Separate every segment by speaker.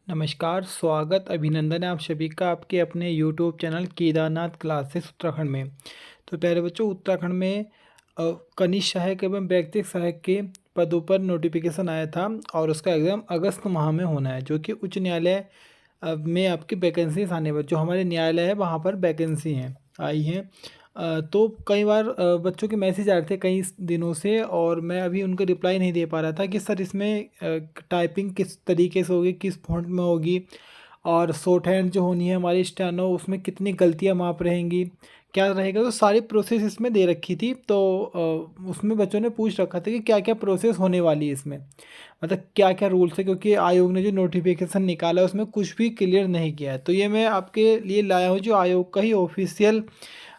Speaker 1: नमस्कार, स्वागत, अभिनंदन है आप सभी का आपके अपने YouTube channel Kedarnath classes Uttarakhand में। तो प्यारे बच्चों, उत्तराखंड में कनिष्ठ सहायक एवं व्यक्तिगत सहायक के पदों पर नोटिफिकेशन आया था और उसका एग्ज़ाम अगस्त माह में होना है, जो कि उच्च न्यायालय में आपकी वैकेंसीज आने पर जो हमारे न्यायालय है वहाँ पर वैकेंसी हैं आई हैं। तो कई बार बच्चों के मैसेज आ रहे थे कई दिनों से और मैं अभी उनको रिप्लाई नहीं दे पा रहा था कि सर इसमें टाइपिंग किस तरीके से होगी, किस फॉन्ट में होगी और शॉर्ट हैंड जो होनी है हमारी स्टेनो उसमें कितनी गलतियां माप रहेंगी, क्या रहेगा। तो सारी प्रोसेस इसमें दे रखी थी। तो उसमें बच्चों ने पूछ रखा था कि क्या क्या प्रोसेस होने वाली है इसमें, मतलब क्या क्या रूल्स है, क्योंकि आयोग ने जो नोटिफिकेशन निकाला है उसमें कुछ भी क्लियर नहीं किया है। तो ये मैं आपके लिए लाया हूँ जो आयोग का ही ऑफिशियल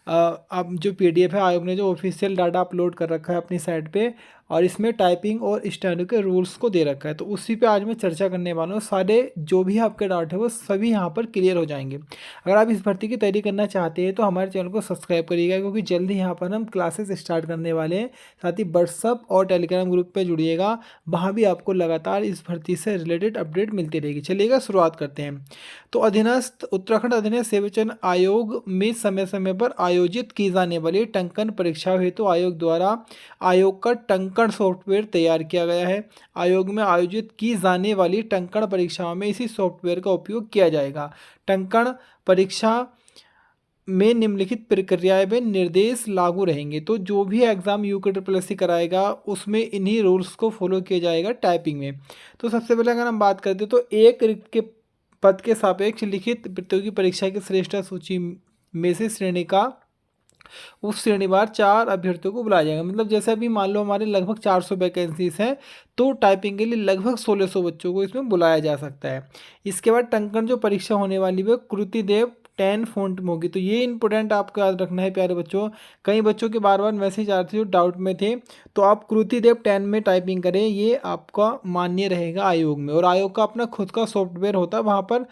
Speaker 1: अब जो पीडीएफ है, आयोग ने जो ऑफिशियल डाटा अपलोड कर रखा है अपनी साइट पे और इसमें टाइपिंग और स्टेनो के रूल्स को दे रखा है। तो उसी पे आज मैं चर्चा करने वाला हूँ। सारे जो भी आपके डाउट है वो सभी यहाँ पर क्लियर हो जाएंगे। अगर आप इस भर्ती की तैयारी करना चाहते हैं तो हमारे चैनल को सब्सक्राइब करिएगा, क्योंकि जल्दी यहाँ पर हम क्लासेस स्टार्ट करने वाले हैं। साथ ही व्हाट्सअप और टेलीग्राम ग्रुप पर जुड़िएगा, वहाँ भी आपको लगातार इस भर्ती से रिलेटेड अपडेट मिलती रहेगी। चलिएगा शुरुआत करते हैं। तो अधीनस्थ उत्तराखंड अधीनस्थ सेवाचयन आयोग में समय समय पर आयोजित की जाने वाली टंकन परीक्षा हेतु आयोग द्वारा आयोग का टंकण सॉफ्टवेयर तैयार किया गया है। आयोग में आयोजित की जाने वाली टंकण परीक्षाओं में इसी सॉफ्टवेयर का उपयोग किया जाएगा। टंकण परीक्षा में निम्नलिखित प्रक्रियाएं व निर्देश लागू रहेंगे। तो जो भी एग्जाम यूके कराएगा उसमें इन्हीं रूल्स को फॉलो किया जाएगा टाइपिंग में। तो सबसे पहले अगर हम बात करते तो एक रिक्त के पद के सापेक्ष लिखित प्रतियोगी परीक्षा की श्रेष्ठ सूची में से श्रेणी का उस श्रेणीवार 4 अभ्यर्थियों को बुलाया जाएगा। मतलब जैसे अभी मान लो हमारे लगभग 400 वैकेंसीज हैं, तो टाइपिंग के लिए लगभग 1600 बच्चों को इसमें बुलाया जा सकता है। इसके बाद टंकण जो परीक्षा होने वाली है कृतिदेव 10 फॉन्ट में होगी। तो ये इंपॉर्टेंट आपको याद रखना है प्यारे बच्चों। कई बच्चों के बार बार मैसेज आ रहे थे जो डाउट में थे, तो आप कृतिदेव 10 में टाइपिंग करें, ये आपका मान्य रहेगा आयोग में। और आयोग का अपना खुद का सॉफ्टवेयर होता है, वहाँ पर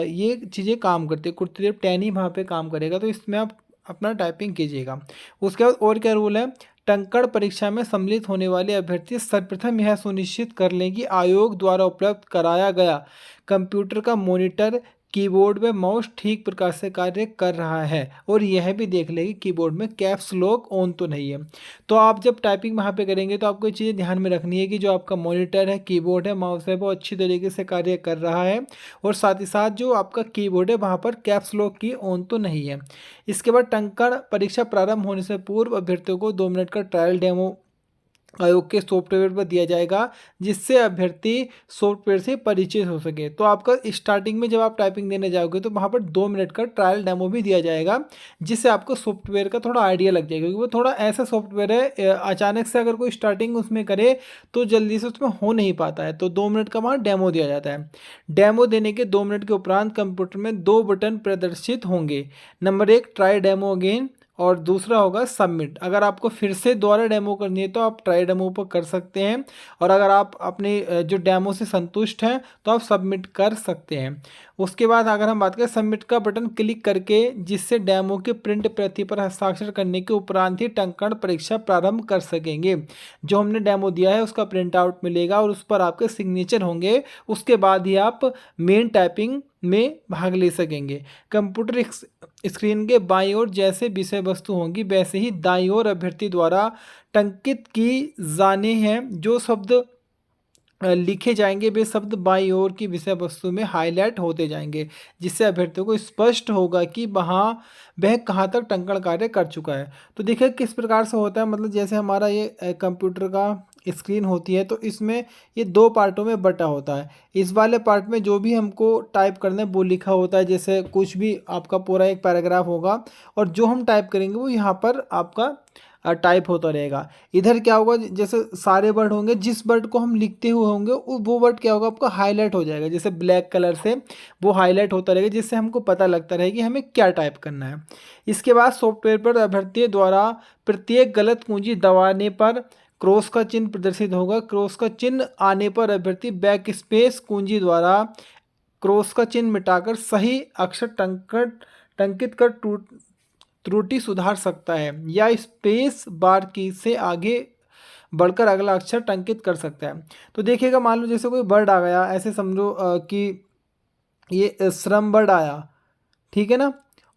Speaker 1: ये चीज़ें काम करती है। कृतिदेव 10 ही वहाँ पे काम करेगा, तो इसमें आप अपना टाइपिंग कीजिएगा। उसके बाद और क्या रूल है, टंकण परीक्षा में सम्मिलित होने वाले अभ्यर्थी सर्वप्रथम यह सुनिश्चित कर लें कि आयोग द्वारा उपलब्ध कराया गया कंप्यूटर का मॉनिटर, कीबोर्ड व माउस ठीक प्रकार से कार्य कर रहा है और यह भी देख लें कि कीबोर्ड में कैप्स लॉक ऑन तो नहीं है। तो आप जब टाइपिंग वहाँ पे करेंगे तो आपको ये चीज़ें ध्यान में रखनी है कि जो आपका मॉनिटर है, कीबोर्ड है, माउस है, वो अच्छी तरीके से कार्य कर रहा है और साथ ही साथ जो आपका कीबोर्ड है वहाँ पर कैप्स लॉक की ऑन तो नहीं है। इसके बाद टंकण परीक्षा प्रारंभ होने से पूर्व अभ्यर्थियों को 2 मिनट का ट्रायल डेमो आयोग के सॉफ्टवेयर पर दिया जाएगा, जिससे अभ्यर्थी सॉफ्टवेयर से परिचित हो सके। तो आपका स्टार्टिंग में जब आप टाइपिंग देने जाओगे तो वहाँ पर 2 मिनट का ट्रायल डेमो भी दिया जाएगा, जिससे आपको सॉफ्टवेयर का थोड़ा आइडिया लग जाएगा, क्योंकि वो थोड़ा ऐसा सॉफ्टवेयर है अचानक से अगर कोई स्टार्टिंग उसमें करे तो जल्दी से उसमें हो नहीं पाता है। तो 2 मिनट का वहाँ डेमो दिया जाता है। डेमो देने के 2 मिनट के उपरांत कंप्यूटर में 2 बटन प्रदर्शित होंगे। नंबर 1 ट्राई डेमो अगेन और दूसरा होगा सबमिट। अगर आपको फिर से दोबारा डेमो करनी है तो आप ट्राई डेमो पर कर सकते हैं, और अगर आप अपने जो डेमो से संतुष्ट हैं तो आप सबमिट कर सकते हैं। उसके बाद अगर हम बात करें सबमिट का बटन क्लिक करके, जिससे डेमो के प्रिंट प्रति पर हस्ताक्षर करने के उपरांत ही टंकण परीक्षा प्रारंभ कर सकेंगे। जो हमने डेमो दिया है उसका प्रिंट आउट मिलेगा और उस पर आपके सिग्नेचर होंगे। उसके बाद ही आप मेन टाइपिंग में भाग ले सकेंगे। कंप्यूटर स्क्रीन के बाईं ओर जैसे विषय वस्तु होंगी वैसे ही दाईं ओर अभ्यर्थी द्वारा टंकित की जाने हैं। जो शब्द लिखे जाएंगे वे शब्द बाईं ओर की विषय वस्तु में हाईलाइट होते जाएंगे, जिससे अभ्यर्थियों को स्पष्ट होगा कि वह कहाँ तक टंकण कार्य कर चुका है। तो देखिए किस प्रकार से होता है, मतलब जैसे हमारा ये कंप्यूटर का स्क्रीन होती है तो इसमें ये 2 पार्टों में बटा होता है। इस वाले पार्ट में जो भी हमको टाइप करना है वो लिखा होता है, जैसे कुछ भी आपका पूरा एक पैराग्राफ होगा और जो हम टाइप करेंगे वो यहाँ पर आपका टाइप होता रहेगा। इधर क्या होगा, जैसे सारे वर्ड होंगे, जिस वर्ड को हम लिखते हुए होंगे वो वर्ड क्या होगा आपका हाईलाइट हो जाएगा, जैसे ब्लैक कलर से वो हाईलाइट होता रहेगा, जिससे हमको पता लगता रहे कि हमें क्या टाइप करना है। इसके बाद सॉफ्टवेयर पर अभ्यर्थी द्वारा प्रत्येक गलत कुंजी दबाने पर क्रॉस का चिन्ह प्रदर्शित होगा। क्रॉस का चिन्ह आने पर अभ्यर्थी बैक स्पेस कुंजी द्वारा क्रॉस का चिन्ह मिटाकर सही अक्षर टंकित कर त्रुटि सुधार सकता है, या स्पेस बार की से आगे बढ़कर अगला अक्षर टंकित कर सकता है। तो देखिएगा, मान लो जैसे कोई वर्ड आ गया, ऐसे समझो कि ये श्रम वर्ड आया, ठीक है ना,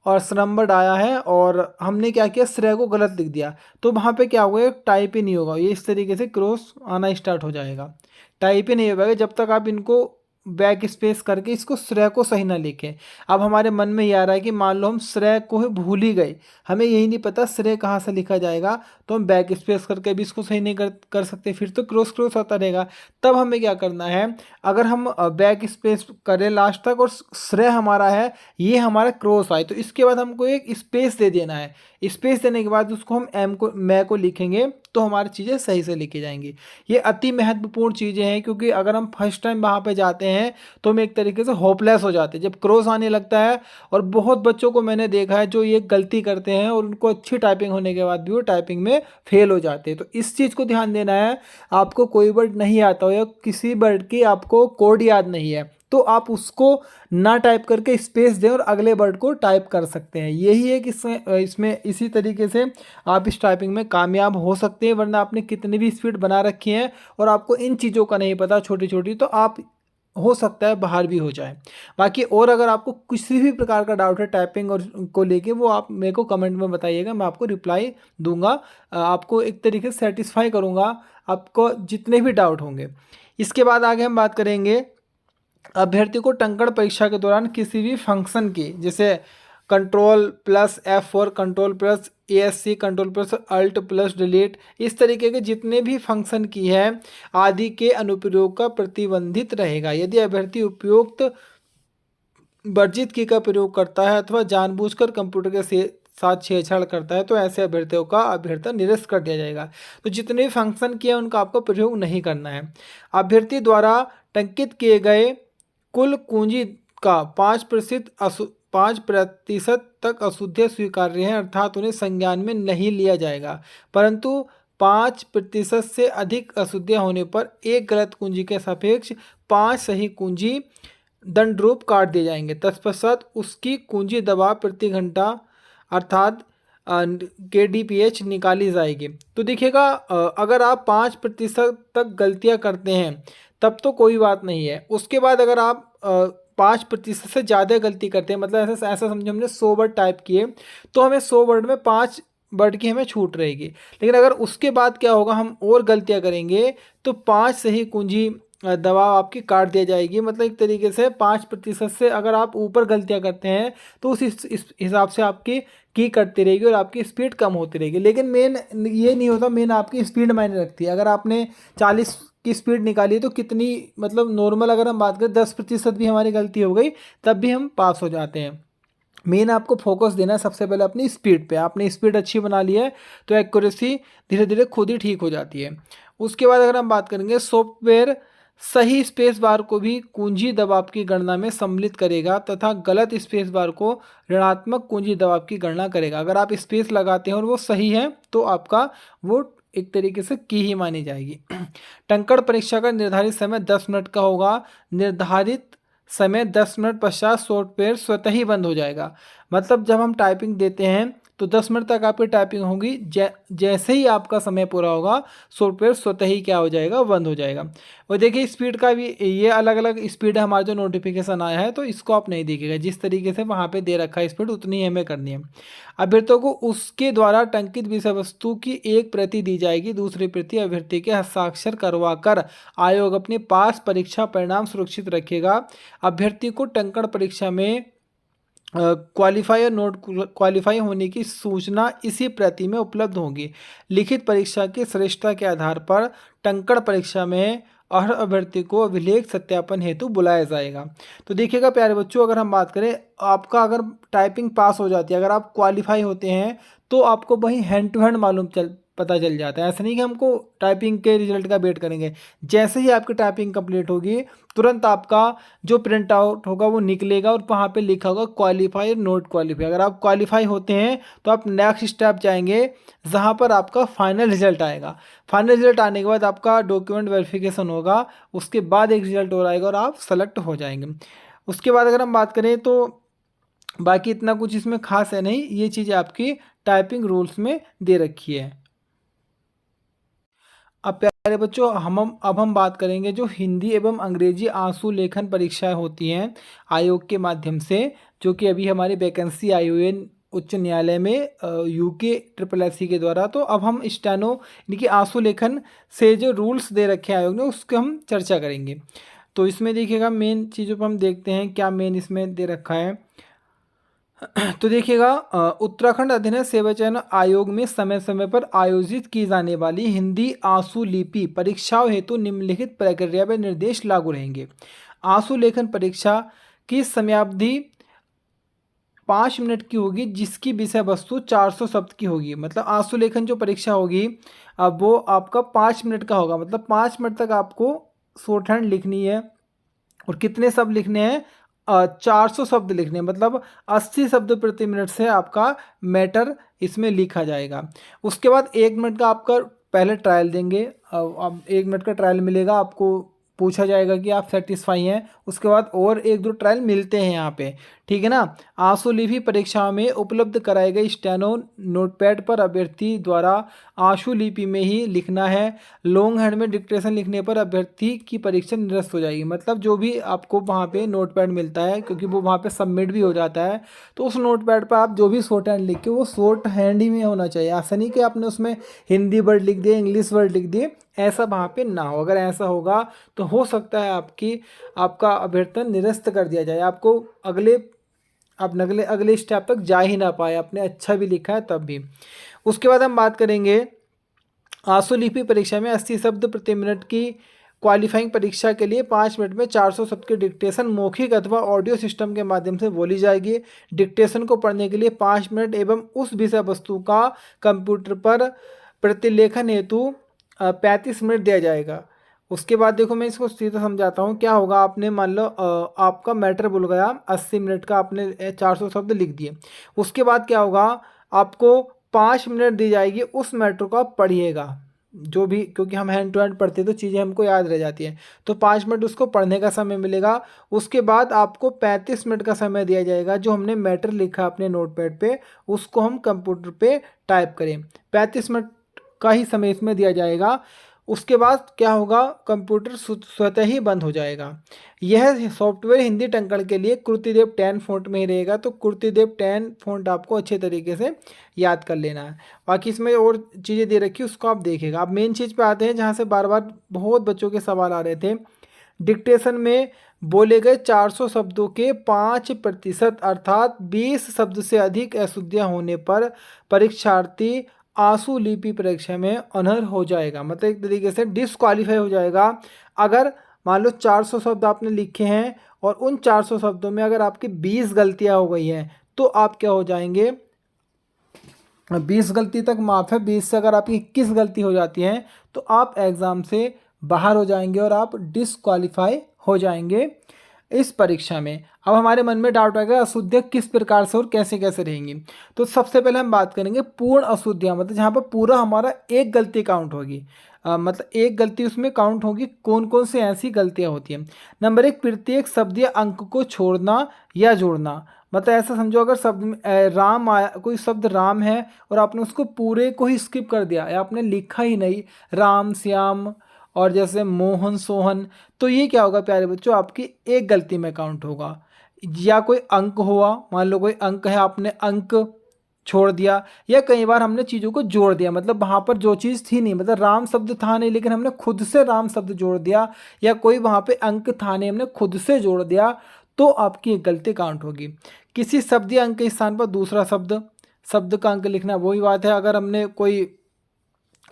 Speaker 1: और श्रम वर्ड आया है और हमने क्या किया, श्रेय को गलत लिख दिया, तो वहाँ पे क्या होगा, टाइप ही नहीं होगा, ये इस तरीके से क्रॉस आना स्टार्ट हो जाएगा, टाइप ही नहीं हो पाएगा जब तक आप इनको बैक स्पेस करके इसको श्रेय को सही ना लिखें। अब हमारे मन में ये आ रहा है कि मान लो हम श्रेय को ही भूल ही गए, हमें यही नहीं पता श्रेय कहाँ से लिखा जाएगा, तो हम बैक स्पेस करके भी इसको सही नहीं कर सकते, फिर तो क्रॉस क्रॉस आता रहेगा। तब हमें क्या करना है, अगर हम बैक स्पेस करें लास्ट तक और श्रेय हमारा है ये हमारा क्रॉस आए, तो इसके बाद हमको एक स्पेस दे देना है, स्पेस देने के बाद उसको हम मैं को लिखेंगे तो हमारी चीज़ें सही से लिखी जाएंगी। ये अति महत्वपूर्ण चीज़ें हैं, क्योंकि अगर हम फर्स्ट टाइम वहाँ पे जाते हैं तो हम एक तरीके से होपलेस हो जाते हैं जब क्रॉस आने लगता है। और बहुत बच्चों को मैंने देखा है जो ये गलती करते हैं और उनको अच्छी टाइपिंग होने के बाद भी वो टाइपिंग में फेल हो जाते हैं। तो इस चीज़ को ध्यान देना है, आपको कोई वर्ड नहीं आता हो या किसी वर्ड की आपको कोड याद नहीं है तो आप उसको ना टाइप करके स्पेस दें और अगले वर्ड को टाइप कर सकते हैं। यही है कि इसमें इसी तरीके से आप इस टाइपिंग में कामयाब हो सकते हैं, वरना आपने कितनी भी स्पीड बना रखी है और आपको इन चीज़ों का नहीं पता छोटी छोटी, तो आप हो सकता है बाहर भी हो जाए। बाकी और अगर आपको किसी भी प्रकार का डाउट है टाइपिंग और को लेके, वो आप मेरे को कमेंट में बताइएगा, मैं आपको रिप्लाई दूंगा, आपको एक तरीके से सेटिस्फाई करूंगा आपको जितने भी डाउट होंगे। इसके बाद आगे हम बात करेंगे अभ्यर्थी को टंकण परीक्षा के दौरान किसी भी फंक्शन की, जैसे कंट्रोल+F4, कंट्रोल+ESC, कंट्रोल+Alt+Delete, इस तरीके के जितने भी फंक्शन की है आदि के अनुप्रयोग का प्रतिबंधित रहेगा। यदि अभ्यर्थी उपयुक्त वर्जित की का प्रयोग करता है अथवा जानबूझकर कंप्यूटर के साथ छेड़छाड़ करता है तो ऐसे अभ्यर्थियों का अभ्यर्थी निरस्त कर दिया जाएगा। तो जितने भी फंक्शन किए उनका आपको प्रयोग नहीं करना है। अभ्यर्थी द्वारा टंकित किए गए कुल कुंजी का 5% तक अशुद्ध स्वीकार्य है, अर्थात उन्हें संज्ञान में नहीं लिया जाएगा, परंतु 5% से अधिक अशुद्ध होने पर एक गलत कुंजी के सापेक्ष 5 सही कुंजी दंड रूप काट दिए जाएंगे। तत्पश्चात उसकी कुंजी दबाव प्रति घंटा अर्थात KDPH निकाली जाएगी। तो देखिएगा अगर आप 5% तक गलतियां करते हैं तब तो कोई बात नहीं है, उसके बाद अगर आप 5% से ज़्यादा गलती करते हैं, मतलब ऐसा ऐसा समझो हमने 100 वर्ड टाइप किए तो हमें 100 वर्ड में 5 वर्ड की हमें छूट रहेगी। लेकिन अगर उसके बाद क्या होगा, हम और गलतियां करेंगे तो 5 सही कुंजी दबाव आपकी काट दिया जाएगी। मतलब एक तरीके से 5% से अगर आप ऊपर गलतियां करते हैं तो उस इस हिसाब से आपकी की कटती रहेगी और आपकी स्पीड कम होती रहेगी। लेकिन मेन ये नहीं होता, मेन आपकी स्पीड मायने रखती है। अगर आपने 40 की स्पीड निकाली तो कितनी, मतलब नॉर्मल अगर हम बात करें 10% भी हमारी गलती हो गई तब भी हम पास हो जाते हैं। मेन आपको फोकस देना है सबसे पहले अपनी स्पीड पे। आपने स्पीड अच्छी बना ली है तो एक्यूरेसी धीरे धीरे खुद ही ठीक हो जाती है। उसके बाद अगर हम बात करेंगे सॉफ्टवेयर सही स्पेस बार को भी कुंजी दबाव की गणना में सम्मिलित करेगा तथा गलत स्पेस बार को ऋणात्मक कुंजी दबाव की गणना करेगा। अगर आप स्पेस लगाते हैं और वो सही है तो आपका वो एक तरीके से की ही मानी जाएगी। टंकण परीक्षा का निर्धारित समय 10 मिनट का होगा। निर्धारित समय 10 मिनट पश्चात सॉफ्टवेयर स्वतः ही बंद हो जाएगा। मतलब जब हम टाइपिंग देते हैं तो 10 मिनट तक आपकी टाइपिंग होगी, जैसे ही आपका समय पूरा होगा सॉफ्टवेयर स्वतः ही क्या हो जाएगा, बंद हो जाएगा। और देखिए स्पीड का भी ये अलग अलग स्पीड है, हमारा जो नोटिफिकेशन आया है तो इसको आप नहीं देखिएगा, जिस तरीके से वहाँ पे दे रखा है स्पीड उतनी हमें करनी है। अभ्यर्थियों को उसके द्वारा टंकित विषय वस्तु की एक प्रति दी जाएगी, दूसरी प्रति अभ्यर्थी के हस्ताक्षर करवाकर आयोग अपने पास परीक्षा परिणाम सुरक्षित रखेगा। अभ्यर्थी को टंकण परीक्षा में क्वालिफाई और नोट क्वालिफाई होने की सूचना इसी प्रति में उपलब्ध होगी। लिखित परीक्षा की श्रेष्ठता के आधार पर टंकण परीक्षा में हर अभ्यर्थी को अभिलेख सत्यापन हेतु बुलाया जाएगा। तो देखिएगा प्यारे बच्चों, अगर हम बात करें आपका अगर टाइपिंग पास हो जाती है, अगर आप क्वालिफाई होते हैं तो आपको वहीं हैंड टू हैंड पता चल जाता है। ऐसा नहीं कि हमको टाइपिंग के रिजल्ट का वेट करेंगे, जैसे ही आपकी टाइपिंग कंप्लीट होगी तुरंत आपका जो प्रिंट आउट होगा वो निकलेगा और वहाँ पे लिखा होगा क्वालिफाई और नोट क्वालिफाई। अगर आप क्वालिफाई होते हैं तो आप नेक्स्ट स्टेप जाएंगे जहाँ पर आपका फाइनल रिजल्ट आएगा। फाइनल रिजल्ट आने के बाद आपका डॉक्यूमेंट वेरिफिकेशन होगा, उसके बाद एक रिजल्ट और आएगा और आप सेलेक्ट हो जाएंगे। उसके बाद अगर हम बात करें तो बाकी इतना कुछ इसमें खास है नहीं, ये चीज़ आपकी टाइपिंग रूल्स में दे रखी है। अब अरे बच्चों, हम बात करेंगे जो हिंदी एवं अंग्रेजी आंसू लेखन परीक्षाएं होती हैं आयोग के माध्यम से, जो कि अभी हमारी वैकेंसी आई हुई है उच्च न्यायालय में यूके ट्रिपल एससी के द्वारा। तो अब हम स्टेनो यानी कि आंसू लेखन से जो रूल्स दे रखे हैं आयोग ने, उसके हम चर्चा करेंगे। तो इसमें देखिएगा मेन चीज़ों पर हम देखते हैं क्या मेन इसमें दे रखा है। तो देखिएगा, उत्तराखंड अधीनस्थ सेवा चयन आयोग में समय समय पर आयोजित की जाने वाली हिंदी आंसू लिपि परीक्षाओं हेतु निम्नलिखित प्रक्रिया व निर्देश लागू रहेंगे। आंसू लेखन परीक्षा की समयावधि 5 मिनट की होगी, जिसकी विषय वस्तु 400 शब्द की होगी। मतलब आंसू लेखन जो परीक्षा होगी अब वो आपका 5 मिनट का होगा। मतलब 5 मिनट तक आपको शॉर्ट हैंड लिखनी है। और कितने शब्द लिखने हैं? 400 शब्द लिखने हैं। मतलब 80 शब्द प्रति मिनट से आपका मैटर इसमें लिखा जाएगा। उसके बाद 1 मिनट का आपका पहले ट्रायल देंगे। अब 1 मिनट का ट्रायल मिलेगा आपको, पूछा जाएगा कि आप सेटिस्फाई हैं। उसके बाद और 1-2 ट्रायल मिलते हैं यहाँ पे, ठीक है ना। आंसू लिपि परीक्षा में उपलब्ध कराए गए स्टेनो नोटपैड पर अभ्यर्थी द्वारा आंसू लिपि में ही लिखना है। लॉन्ग हैंड में डिक्टेशन लिखने पर अभ्यर्थी की परीक्षा निरस्त हो जाएगी। मतलब जो भी आपको वहाँ पे नोटपैड मिलता है, क्योंकि वो वहाँ पे सबमिट भी हो जाता है, तो उस नोटपैड पर आप जो भी शॉर्ट हैंड लिखे वो शॉर्ट हैंड ही में होना चाहिए। ऐसा नहीं कि आपने उसमें हिंदी वर्ड लिख दिए, इंग्लिश वर्ड लिख दिए, ऐसा वहाँ पे ना हो। अगर ऐसा होगा तो हो सकता है आपका अभ्यर्थन निरस्त कर दिया जाए, आपको अगले स्टेप तक जा ही ना पाए, आपने अच्छा भी लिखा है तब भी। उसके बाद हम बात करेंगे आंसू लिपि परीक्षा में 80 शब्द प्रति मिनट की क्वालिफाइंग परीक्षा के लिए 5 मिनट में 400 शब्द की डिक्टेशन मौखिक अथवा ऑडियो सिस्टम के माध्यम से बोली जाएगी। डिक्टेशन को पढ़ने के लिए 5 मिनट एवं उस विषय वस्तु का कंप्यूटर पर प्रतिलेखन हेतु 35 मिनट दिया जाएगा। उसके बाद देखो मैं इसको सीधा समझाता हूँ। क्या होगा, आपने मान लो आपका मैटर बोल गया 80 मिनट का, आपने 400 शब्द लिख दिए। उसके बाद क्या होगा, आपको 5 मिनट दी जाएगी, उस मैटर को आप पढ़िएगा जो भी, क्योंकि हम हैंड टू हैंड पढ़ते हैं तो चीज़ें हमको याद रह जाती हैं। तो 5 मिनट उसको पढ़ने का समय मिलेगा। उसके बाद आपको 35 मिनट का समय दिया जाएगा, जो हमने मैटर लिखा अपने नोटपैड पे उसको हम कंप्यूटर पे टाइप करें। 35 मिनट का ही समय इसमें दिया जाएगा। उसके बाद क्या होगा, कंप्यूटर स्वतः ही बंद हो जाएगा। यह सॉफ्टवेयर हिंदी टंकण के लिए कुर्तीदेव 10 फ़ॉन्ट में ही रहेगा। तो कुर्तीदेव 10 फ़ॉन्ट आपको अच्छे तरीके से याद कर लेना है। बाकी इसमें और चीज़ें दे रखी है, उसको आप देखेगा। अब मेन चीज़ पे आते हैं जहाँ से बार बार बहुत बच्चों के सवाल आ रहे थे। डिक्टेशन में बोले गए 400 शब्दों के 5% अर्थात 20 शब्द से अधिक अशुद्धियाँ होने पर परीक्षार्थी आंसू लिपि परीक्षा में अनर्ह हो जाएगा। मतलब एक तरीके से डिसक्वालीफाई हो जाएगा। अगर मान लो 400 शब्द आपने लिखे हैं और उन 400 शब्दों में अगर आपकी 20 गलतियां हो गई हैं, तो आप क्या हो जाएंगे, 20 गलती तक माफ़ है, 20 से अगर आपकी 21 गलती हो जाती है तो आप एग्ज़ाम से बाहर हो जाएंगे और आप डिसक्वालीफाई हो जाएंगे इस परीक्षा में। अब हमारे मन में डाउट आएगा अशुद्धियाँ किस प्रकार से और कैसे कैसे रहेंगी। तो सबसे पहले हम बात करेंगे पूर्ण अशुद्धियाँ, मतलब जहाँ पर पूरा हमारा एक गलती काउंट होगी। मतलब एक गलती उसमें काउंट होगी। कौन कौन सी ऐसी गलतियाँ होती हैं? नंबर 1, प्रत्येक शब्द या अंक को छोड़ना या जोड़ना। मतलब ऐसा समझो, अगर शब्द में राम आया, कोई शब्द राम है और आपने उसको पूरे को ही स्किप कर दिया या आपने लिखा ही नहीं, राम श्याम और जैसे मोहन सोहन, तो ये क्या होगा प्यारे बच्चों, आपकी एक गलती में काउंट होगा। या कोई अंक हुआ, मान लो कोई अंक है, आपने अंक छोड़ दिया, या कई बार हमने चीज़ों को जोड़ दिया, मतलब वहाँ पर जो चीज़ थी नहीं, मतलब राम शब्द था नहीं लेकिन हमने खुद से राम शब्द जोड़ दिया, या कोई वहाँ पे अंक था नहीं हमने खुद से जोड़ दिया, तो आपकी एक गलती काउंट होगी। किसी शब्द या अंक के स्थान पर दूसरा शब्द का अंक लिखना, वही बात है। अगर हमने कोई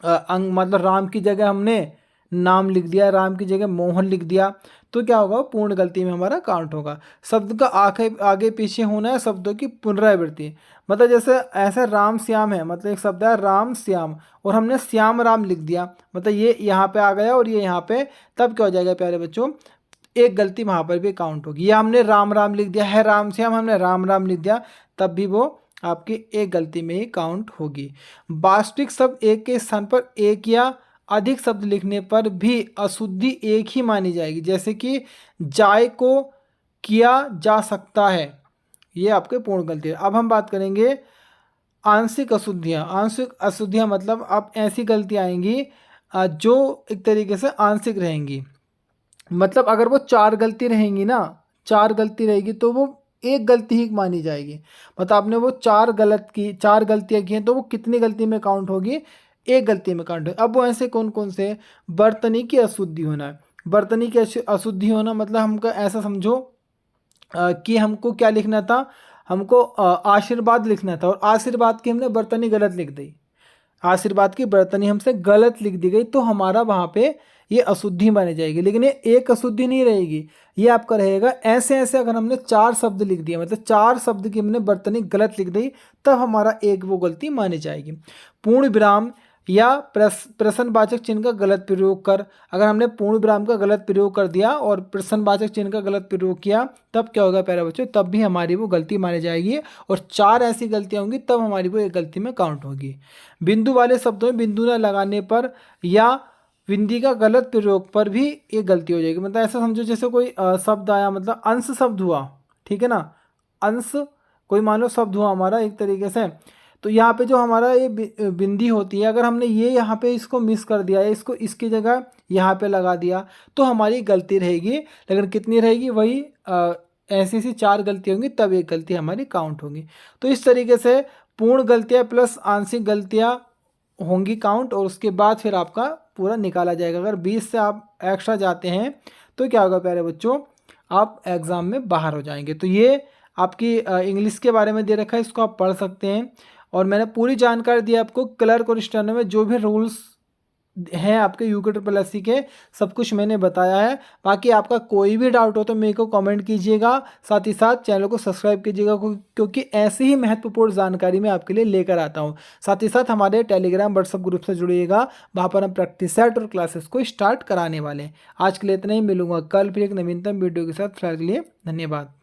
Speaker 1: अंक, मतलब राम की जगह हमने नाम लिख दिया, राम की जगह मोहन लिख दिया, तो क्या होगा, पूर्ण गलती में हमारा काउंट होगा। शब्द का आगे पीछे होना है शब्दों की पुनरावृत्ति। मतलब जैसे ऐसे राम श्याम है, मतलब एक शब्द है राम श्याम और हमने श्याम राम लिख दिया, मतलब ये यहाँ पे आ गया और ये यहाँ पे, तब क्या हो जाएगा प्यारे बच्चों, एक गलती वहाँ पर भी काउंट होगी। या हमने राम राम लिख दिया है, राम श्याम हमने राम राम लिख दिया, तब भी वो आपकी एक गलती में ही काउंट होगी। वास्तविक शब्द एक के स्थान पर एक या अधिक शब्द लिखने पर भी अशुद्धि एक ही मानी जाएगी। जैसे कि जाय को किया जा सकता है, ये आपके पूर्ण गलती है। अब हम बात करेंगे आंशिक अशुद्धियाँ। आंशिक अशुद्धियाँ मतलब अब ऐसी गलतियाँ आएंगी जो एक तरीके से आंशिक रहेंगी। मतलब अगर वो 4 गलती रहेंगी ना, 4 गलती रहेगी तो वो एक गलती ही मानी जाएगी। मतलब आपने वो 4 गलतियाँ की हैं तो वो कितनी गलती में काउंट होगी? एक गलती में काउंट होगी। अब वो ऐसे कौन-कौन से? बर्तनी की अशुद्धि होना है। बर्तनी की अशुद्धि होना मतलब हमको ऐसा समझो कि हमको क्या लिखना था? हमको आशीर्वाद लिखना था और आशीर्वाद की हमने बर्तनी गलत लिख दी। आशीर्वाद की बर्तनी हमसे गलत लिख दी गई तो हमारा वहाँ पे ये अशुद्धि मानी जाएगी। लेकिन ये एक अशुद्धि नहीं रहेगी, ये आपका रहेगा ऐसे-ऐसे अगर हमने 4 शब्द लिख दिए, मतलब 4 शब्द की हमने बर्तनी गलत लिख दी, तब हमारा एक वो गलती मानी जाएगी। पूर्ण विराम या प्रश्नवाचक चिन्ह का गलत प्रयोग कर, अगर हमने पूर्ण विराम का गलत प्रयोग कर दिया और प्रश्नवाचक चिन्ह का गलत प्रयोग किया, तब क्या होगा प्यारे बच्चों? तब भी हमारी वो गलती मानी जाएगी और 4 ऐसी गलतियाँ होंगी तब हमारी वो एक गलती में काउंट होगी। बिंदु वाले शब्दों में बिंदु न लगाने पर या बिंदी का गलत प्रयोग पर भी ये गलती हो जाएगी। मतलब ऐसा समझो जैसे कोई शब्द आया, मतलब अंश शब्द हुआ, ठीक है ना? अंश कोई मान लो शब्द हुआ हमारा एक तरीके से, तो यहाँ पे जो हमारा ये बिंदी होती है, अगर हमने ये यहाँ पे इसको मिस कर दिया, इसको इसकी जगह यहाँ पे लगा दिया, तो हमारी गलती रहेगी। लेकिन कितनी रहेगी? वही ऐसी ऐसी 4 गलती होंगी तब एक गलती हमारी काउंट होगी। तो इस तरीके से पूर्ण गलतियाँ प्लस आंशिक गलतियाँ होंगी काउंट, और उसके बाद फिर आपका पूरा निकाला जाएगा। अगर 20 से आप एक्स्ट्रा जाते हैं तो क्या होगा प्यारे बच्चों? आप एग्ज़ाम में बाहर हो जाएंगे। तो ये आपकी इंग्लिश के बारे में दे रखा है, इसको आप पढ़ सकते हैं। और मैंने पूरी जानकारी दी आपको। क्लर्क और स्टेनो में जो भी रूल्स हैं आपके UKSSC के, सब कुछ मैंने बताया है। बाकी आपका कोई भी डाउट हो तो मेरे को कमेंट कीजिएगा, साथ ही साथ चैनल को सब्सक्राइब कीजिएगा, क्योंकि ऐसी ही महत्वपूर्ण जानकारी मैं आपके लिए लेकर आता हूँ। साथ ही साथ हमारे टेलीग्राम व्हाट्सएप ग्रुप से जुड़िएगा, वहाँ पर हम प्रैक्टिस सेट और क्लासेस को स्टार्ट कराने वाले हैं। आज के लिए इतना ही, मिलूंगा कल फिर एक नवीनतम वीडियो के साथ। फिलहाल के लिए धन्यवाद।